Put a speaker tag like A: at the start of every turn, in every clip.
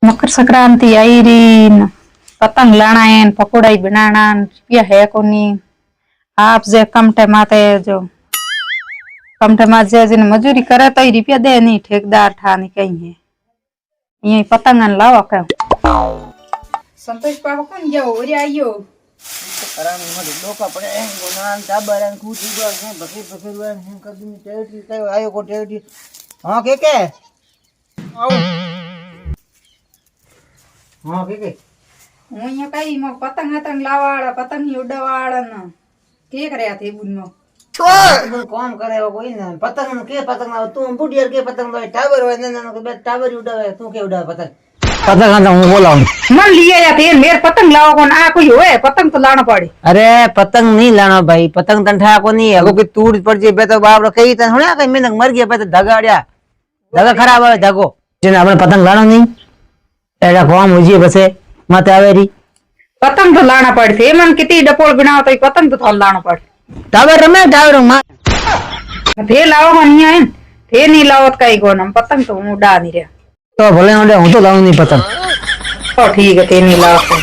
A: मकर संक्रांति आई री पतंग लाना है पकोड़ा बनाना रुपया है कोनी आप जे कम टमाटे जो कम टमाटे जिन मजूरी करे तो रुपया दे नहीं ठेकेदार ठा नहीं कहीं है ये पतंग लाओ क्या संतोष पापा कौन जाओ और आइयो
B: कराने मत डोका पड़े गोनान टाबरन खूटी गो है बकरी पकड़वन हम कभी टेटी ते आयो को टेटी हां के आओ हां के
A: હું અહીંયા કઈ મો પતંગ હતંગ લાવાળા પતંગ ની ઉડાવાળા ન કે કર્યા તે બુનનો
B: तो काम करे कोई ना पतंग के पतंग तू बुढ़ियर के पतंग तो टावर होय ने के बे टावर उड़ावे तू के उड़ावे पतंग पतंग का हूं बोलाऊं
A: मन लिया या ते मेर पतंग लाओ कोन आ कोई होए पतंग तो लाना पड़े
B: अरे पतंग नहीं लाना भाई पतंग तंठा को नहीं है कोई टूट पड़ जे बे तो बाप कई त होना कई में मर गया पे तो धगाड़या धगा खराब है धगो जेने अपन पतंग लाना नहीं एड़ा काम हो जी बसे माते आवेरी
A: पतंग तो लाना पड़े मन कितनी डपोल बनाओ तो पतंग तो थोड़ा लाना पड़े
B: टावर रमे टावर मा
A: थे लाओ मनिया है थे नहीं लाओ तो कई कोन हम पतंग तो हूं उड़ा नहीं रहा
B: तो भले होंडे हूं तो लाऊं नहीं पतंग
A: तो ठीक है थे नहीं लाओ तो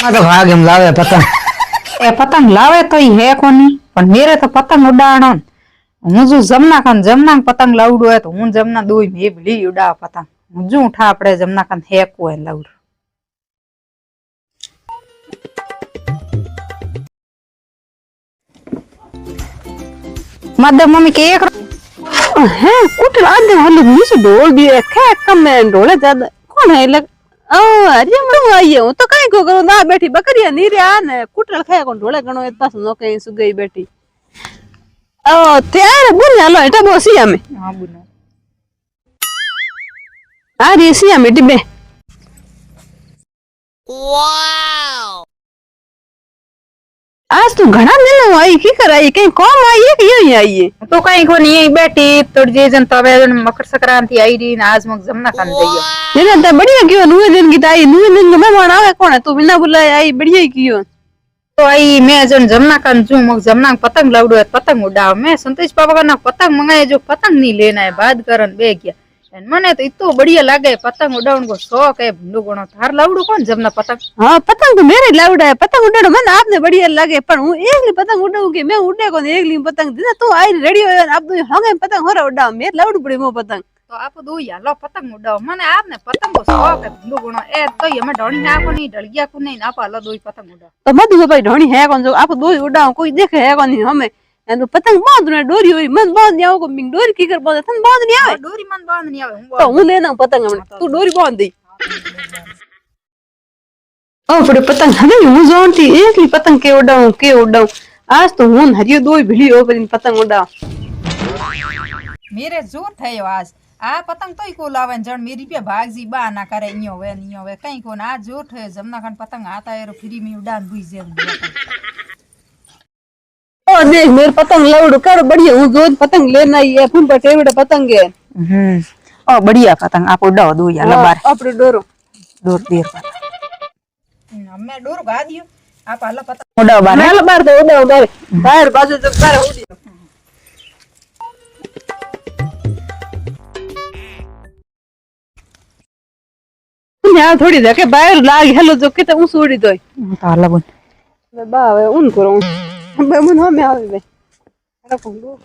B: मैं तो भाग हम लावे पतंग
A: ए पतंग लावे तो ही है कोनी पर मेरे तो पतंग उड़ाणो हूं जो जमना कन पतंग लाउडो है तो हूं जमना दोई में भली उड़ा पतंग हूं जो उठा आपड़े जमना कन हेको है लाउड मदे मम्मी के एक
C: है कुछ आधे हल्लू नीचे डोल दिए खे कम में डोले ज्यादा कौन है लग ओ अरे मैं आई हूं तो काई को करूं ना बैठी बकरियां नी रे ने कुटल खाए कौन डोले गणो इतना सुनो कहीं सु गई बैठी ओ त्यार बुन लो एटा बोसिया में
A: हां बुनो
C: आ रेसिया में डिबे
D: वाओ
C: आज तू घना दिन आई की कराई कहीं कौन आई है कि यही आई है
A: तो कहीं को नहीं बैठी तोड़ जे जन तवे मकर संक्रांति आई री आज मग जमना कन जाइयो
C: ने तो बढ़िया क्यों नुए दिन की ताई नुए दिन में मेहमान आवे कौन है तू बिना बुलाए आई बढ़िया क्यों
A: तो आई मैं जन जमना कन जू मग जमना पतंग लाउडो है पतंग उड़ाओ मैं संतोष पापा का पतंग मंगाए जो पतंग नहीं लेना है बाद करन बे गया मने तो इतो बढ़िया लागे पतंग उड़ाउन को शौक है भंडू गणो थार लाउडो कौन जमना पतंग
C: हां पतंग तो मेरे लाउडा है पतंग उड़ाड़ो मन आपने बढ़िया लागे पर हूं एकली पतंग उड़ाऊं के मैं उड़े को एकली पतंग दे तू आई रेडी हो अब तू होगे पतंग हो उड़ा मेरे लाउड पड़े मो पतंग
A: तो आप दो या लो पतंग उड़ाओ मने आपने पतंग को शौक है भंडू गणो ए तो ये मैं ढोणी ना को नहीं डलगिया को नहीं ना पालो दो पतंग उड़ाओ
C: तो मधु भाई ढोणी है कौन जो आप दो उड़ाओ कोई देखे है कौन हमें तो पतंग बांध ने डोरी हुई मन बांध जाओ को मिंग डोरी की कर बांध तन बांध नहीं आवे
A: डोरी मन बांध नहीं आवे
C: तो हूं लेना पतंग हमने तू डोरी बांध दे ओ बड़े पतंग हमें हूं जानती एक ही पतंग के उड़ाऊं आज तो हूं हरियो दो भिड़ी हो पर पतंग उड़ा
A: मेरे जोर थयो आज आ पतंग तो को लावे जण मेरी पे भाग जी बा ना करे इयो वे कहीं को ना जोर थयो जमना कन पतंग आता है फ्री में उड़ान बुई जे
C: ओ देख मेरे पतंग लाउड कर बढ़िया हूं जो पतंग लेना ही है फुल बटे बटे पतंग है
A: ओ बढ़िया पतंग आप उड़ाओ दो या लबार
C: अपने डोरो
A: दूर देर पर मैं डोर गा दियो आप आला पतंग
C: उड़ाओ बार मैं लबार दे उड़ाओ बाहर बाजू तो बाहर उड़ी यहाँ थोड़ी देखे बाहर लाग हेलो जो किते ऊंच उड़ी तो
A: ताला बन
C: बावे उन करो बे मुन हो में आवे बे अरे कोंडो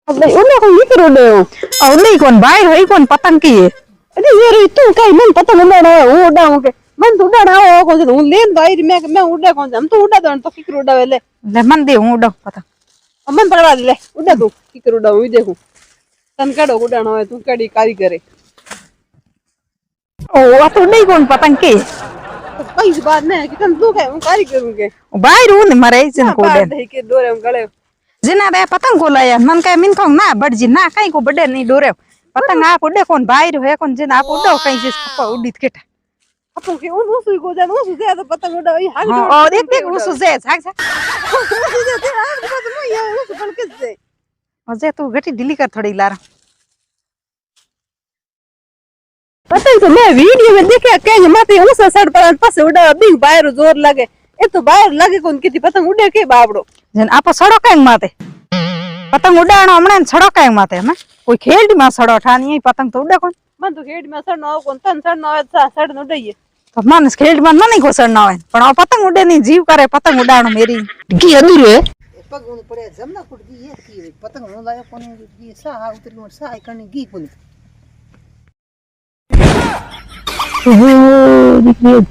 C: अब भाई उन्हें को ये करो ले
A: और नहीं कौन बाहर है कौन पतंग की है
C: अरे ये रे तू कहीं मन पतंग उड़ाना है वो उड़ाऊं के मन तो उड़ाना हो कौन से लेन तो आई मैं उड़ा कौन हम तो उड़ा दो तो किकर उड़ावे ले
A: मन दे हूं उड़ाओ पतंग
C: मन पकड़ा ले उड़ा दो किकर उड़ाऊं देखो तन कड़ो उड़ाना है तू कड़ी कारी करे
A: ओ तो नहीं कौन पतंग की
C: कई बात नहीं कि तन तू है कारी करूंगे
A: बाहर हूं मरे जन को दे
C: दे के डोरे में गले
A: जिना बे पतंग को लाया मन का मिन को ना बड़ जी ना कहीं को बड़े नहीं डोरे पतंग आप उड़े कौन बाहर है कौन जिन आप उड़ो कहीं जिस को उड़ीत के
C: अपन के उन सुई को जा उन सुई तो पतंग उड़ा ई हां
A: ओ देख देख उस से झाग झाग
C: दे आज बात में ये उस बन के से
A: मजे तू गटी ढीली कर थोड़ी लारा
C: पतंग तो मैं वीडियो में देखा कहीं माते उस सड़ पर पास उड़ा बिग बाहर जोर लगे ए तो बाहर लगे कौन किती पतंग उड़े के बाबड़ो
A: जन आप सड़ो कहीं माते પતંગ ઉડાડો હમણાં સડો કાંઈ માથે અમે કોઈ ખેડ માં સડો ઠાની પતંગ તો ઉડે કોણ
C: મને તો ખેડ માં સડ નો કોણ તન સડ નો આવે સડ નો ઉડાઈએ
A: તો માણસ ખેડ માં નહીં ઘોસડ ના હોય પણ આ પતંગ ઉડે ની જીવ કરે પતંગ ઉડાડો મેરી
B: કી અધૂર હે પગ ઊંધ પડે જમના કુટ દી એ કી પતંગ નો લાયો કોને દી સા આ ઉતરી મોર સા કણી ગી કોને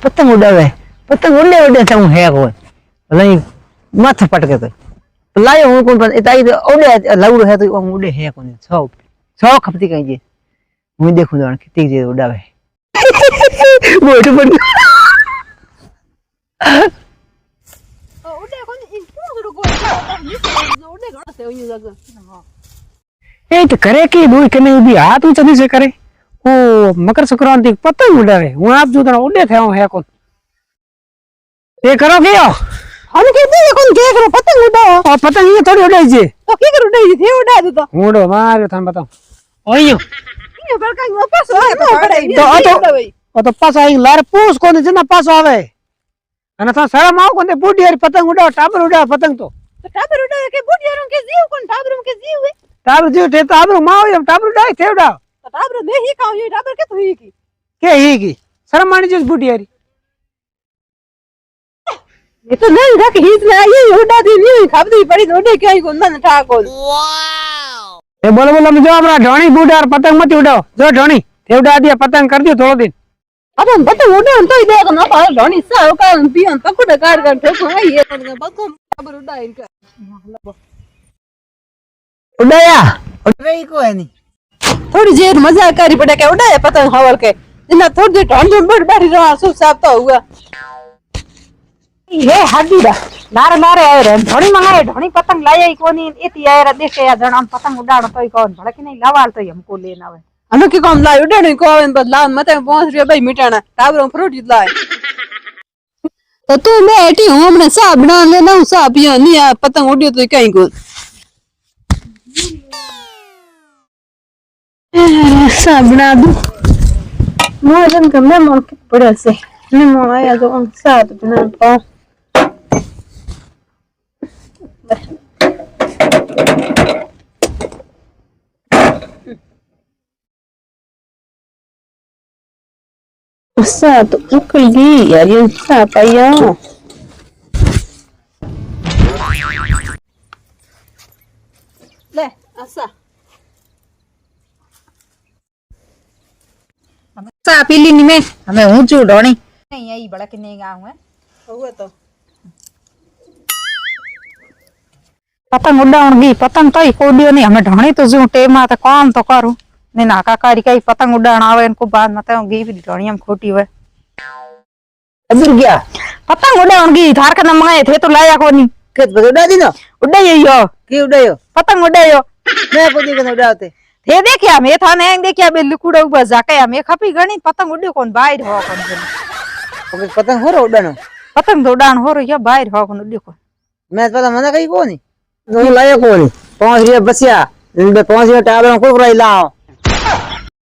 B: પતંગ ઉડાવે પતંગ ઉડે ઉડે તો હું હે કોઈ ભલે માથે પટકે તો લાયો હું કોણ પણ એ તાઈ ઉડે લાવડો હે તો હું ઉડે હે કોને છ ખપતી કઈ જે હું દેખું તો કિતી જે ઉડાવે મોટું પણ
C: ઉડે કોણ ઈ પૂંગડું ગોળ ઉડે ઘણો છે ઓયું લાગે
E: એ તો કરે કે દૂર કે નહીં બી હાથ ઊંચા નીચે કરે ઓ મકર સંક્રાંતિ પતંગ ઉડાવે હું આપ જો તને ઉડે થયો હે કોણ એ કરો ગયો
C: हम कहते हैं कौन क्या करो पतंग उड़ाओ
E: આ પતંગ અહીંયા થોડી ઉડાય છે
C: तो क्या करो उड़ाई थे उड़ा दो तो
E: ઉડો માર્યો તને બતાવ ઓયો
C: ये बड़का वापस आ तो
E: તો આ તો પાછો અહીં લાર પૂછ કોને છે ને પાછો આવે અને તો શરમ આવ કોને બુઢી યાર પતંગ ઉડાવ ટાબર ઉડાવ પતંગ તો
C: टाबर उड़ा के बुढ़ियारों के जीव कौन टाबर के जीव है
E: ટાબર જો તે તો આબરો માવ એમ ટાબર ઉડાય તે ઉડાવ
C: तो टाबर में ही खाऊं ये टाबर के तो ही की
E: કે હી ગઈ શરમ માણી જો બુઢી યાર
C: ये तो नहीं रख हित में ये उड़ा दी नहीं खबदी पड़ी उड़े क्या ही कौन मन ठा कौन
D: Wow!
E: એ બોલો બોલો જો આપણા ઢોણી બુઢાર પતંગ મત ઉડાવ જો ઢોણી તે ઉડા દે પતંગ કરી દો થોડો દિન
C: अब हम पतंग उड़ा तो ही देखो ना पार ढोनी सा का पियन पकड़ काट ठोको है ये बको टाबर उड़ा इनका
B: ઉડાયા ઉડવે કો હે ની
C: थोड़ी देर मजाक करी पड़े के उड़ाया पतंग हवल के इना थोड़ी देर ढोन ढोन बैठी रहा सब साफ तो हुआ
A: હે હાડીડા લારે લારે આવે રે ધણી મંગાય ધણી પતંગ લાયા કોની એતી આયરા દેખે આ જણ આમ પતંગ ઉડાડો તોય કોણ ભલે કે નહીં લાવાલ તોય हमको લેન આવે
C: हमें की कौन लाई उड़ाने को आवन बदला मते पहुंच रही भाई मिटाना टाबरों फ्रूट लाई तो तू मैं ऐठी हूं हमने सा बना लेना सा पिया नहीं आ पतंग उड़ियो तो कहीं को सा बना दूं मोजन का मैं मोर के पड़े से मैं मोर आया तो हम साथ बना पाऊं सा तो उकल गई यार ये सा पाया ले ऐसा
A: सा पीली नी में हमें हूं जो धणी नहीं आई भले के नहीं गाऊं है
C: हुआ तो
A: પતંગ ઉડાવણ ગઈ પતંગ તોય કોડ્યો નહીં અમે ધણી તો જો ટેમાં તો કામ તો કરું ને નાકા કારી કઈ પતંગ ઉડાણ આવે ને કો બાદ માં તો ગઈ ધણી એમ ખોટી હોય
B: અધૂર ગયા
A: પતંગ ઉડાવણ ગઈ ધાર કે મંગાય થે તો લાયા કોની
B: કે ઉડા દી નો
A: ઉડાયો
B: કે ઉડાયો
A: પતંગ ઉડાયો
B: મેં કોઈ દી ઉડાવતે
A: થે દેખ્યા મે થાને એમ દેખ્યા બે લુકુડા ઉભા જાકે મે ખપી ગણી પતંગ ઉડ્યો કોણ બહાર હો કોણ
B: ઓકે પતંગ હોરો ઉડાનો
A: પતંગ તો ઉડાણ હોરો યા બહાર હો કોણ ઉડ્યો કોણ
B: મેં પતા મને કઈ કોની હું લાયો કોની 5 રૂપિયા બસ્યા બે 5 રૂપિયા ટાબરો કોકરાઈ લાવ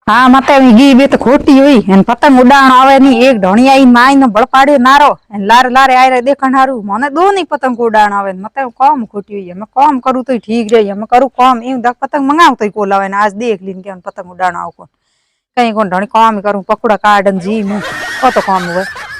A: હા મતે ગઈ બે તો ખોટી હોય અને પતંગ ઉડાણ આવે ની એક ધણી આઈ માઈ નો બળ પાડ્યો નારો અને લારે લારે આયરે દેખાણારું મને દો ની પતંગ ઉડાણ આવે મતે કોમ ખોટી હોય અમે કોમ કરું તો ઠીક રહે અમે કરું કોમ એમ દક પતંગ મંગાવ તો કોલ આવે ને આજ દેખ લીન કે પતંગ ઉડાણ આવ કોણ કઈ કોણ ધણી કોમ કરું પકડા કાઢન જી મુ તો કોમ હોય